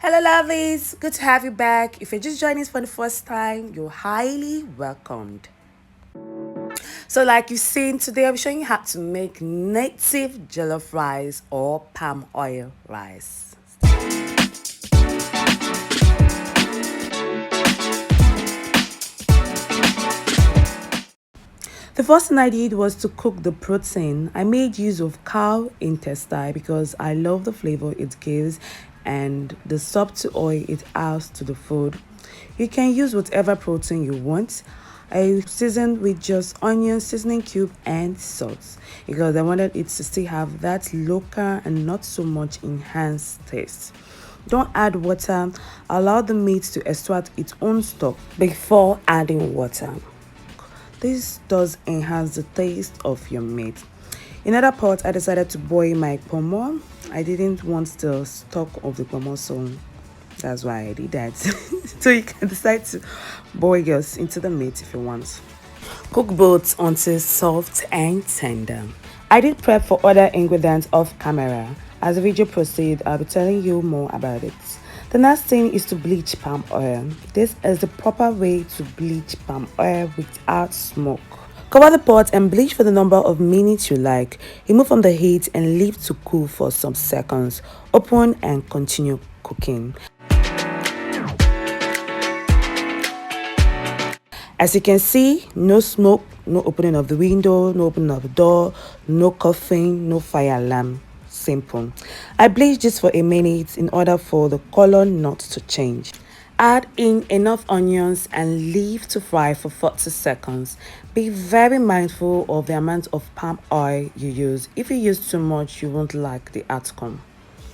Hello, lovelies. Good to have you back. If you're just joining us for the first time, you're highly welcomed. So, like you've seen today, I'm showing you how to make native jollof rice or palm oil rice. The first thing I did was to cook the protein. I made use of cow intestine because I love the flavor it gives and the soft oil it adds to the food. You can use whatever protein you want. I seasoned with just onion, seasoning cube, and salt because I wanted it to still have that local and not so much enhanced taste. Don't add water. Allow the meat to extract its own stock before adding water. This does enhance the taste of your meat. In other pot, I decided to boil my Ponmo. I didn't want the stock of the Ponmo, so that's why I did that. So you can decide to boil yours into the meat if you want. Cook both until soft and tender. I did prep for other ingredients off camera. As the video proceeds, I'll be telling you more about it. The next thing is to bleach palm oil. This is the proper way to bleach palm oil without smoke. Cover the pot and bleach for the number of minutes you like. Remove from the heat and leave to cool for some seconds. Open and continue cooking. As you can see, no smoke, no opening of the window, no opening of the door, no coughing, no fire alarm. Simple. I bleach this for a minute in order for the color not to change. Add in enough onions and leave to fry for 40 seconds. Be very mindful of the amount of palm oil you use. If you use too much, you won't like the outcome.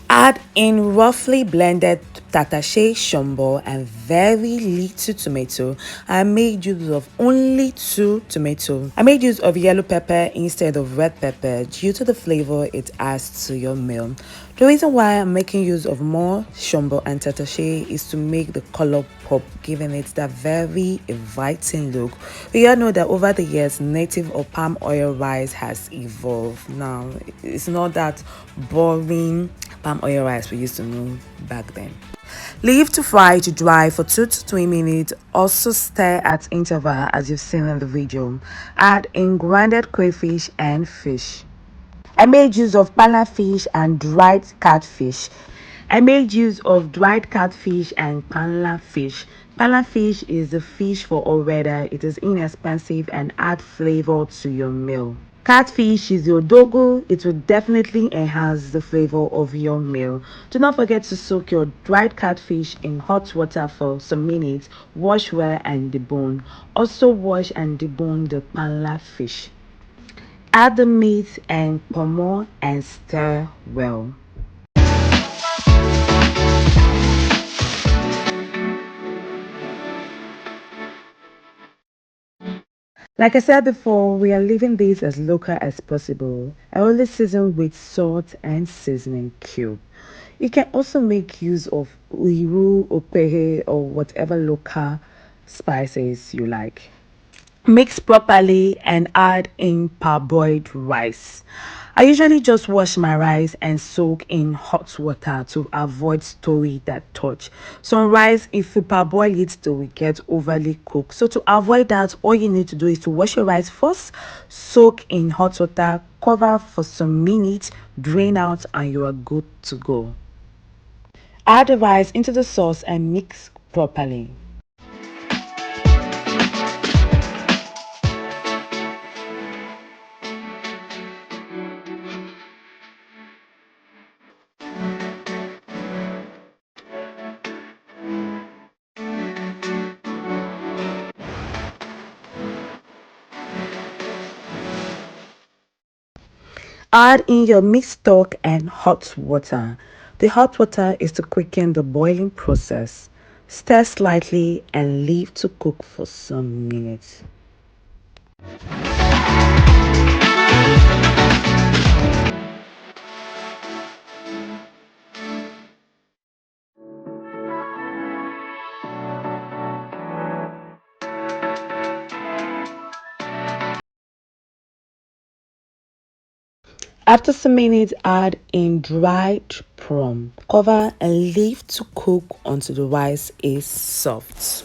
Add in roughly blended Tatashe, Shombo and very little tomato. I made use of only 2 tomatoes. I made use of yellow pepper instead of red pepper due to the flavor it adds to your meal. The reason why I'm making use of more Shombo and Tatashe is to make the color pop, giving it that very inviting look. We all know that over the years, native or palm oil rice has evolved. Now, it's not that boring palm oil rice we used to know back then. Leave to fry to dry for 2 to 3 minutes. Also stir at interval as you've seen in the video. Add in grounded crayfish and fish. I made use of Panla Fish and dried catfish. I made use of dried catfish and Panla Fish. Panla Fish is the fish for all weather. It is inexpensive and add flavor to your meal. Catfish is your dogo. It will definitely enhance the flavor of your meal. Do not forget to soak your dried catfish in hot water for some minutes. Wash well and debone. Also wash and debone the Panla fish. Add the meat and Ponmo and stir well. Like I said before, we are leaving this as local as possible. I only season with salt and seasoning cube. You can also make use of uiru, opehe, or whatever local spices you like. Mix properly and add in parboiled rice. I usually just wash my rice and soak in hot water to avoid story that touch. Some rice, if you parboil it, they will get overly cooked. So to avoid that, all you need to do is to wash your rice first, soak in hot water, cover for some minutes, drain out, and you are good to go. Add the rice into the sauce and mix properly. Add in your mixed stock and hot water. The hot water is to quicken the boiling process. Stir slightly and leave to cook for some minutes. After some minutes, add in dried prawn. Cover and leave to cook until the rice is soft.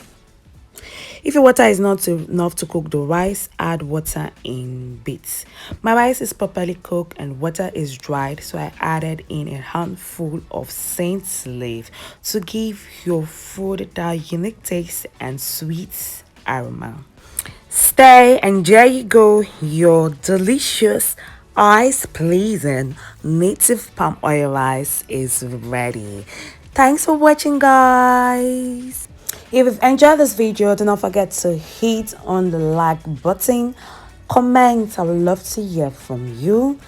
If your water is not enough to cook the rice, add water in bits. My rice is properly cooked and water is dried, so I added in a handful of saint leaf to give your food that unique taste and sweet aroma. Stay and there you go, your delicious, eyes pleasing native palm oil rice is ready. Thanks for watching, guys. If you've enjoyed this video, do not forget to hit on the like button, comment. I would love to hear from you.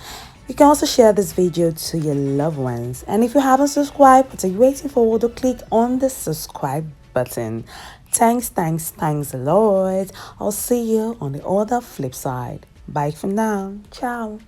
You can also share this video to your loved ones, and if you haven't subscribed, what are you waiting for? To click on the subscribe button. Thanks a lot. I'll see you on the other flip side. Bye for now. Ciao.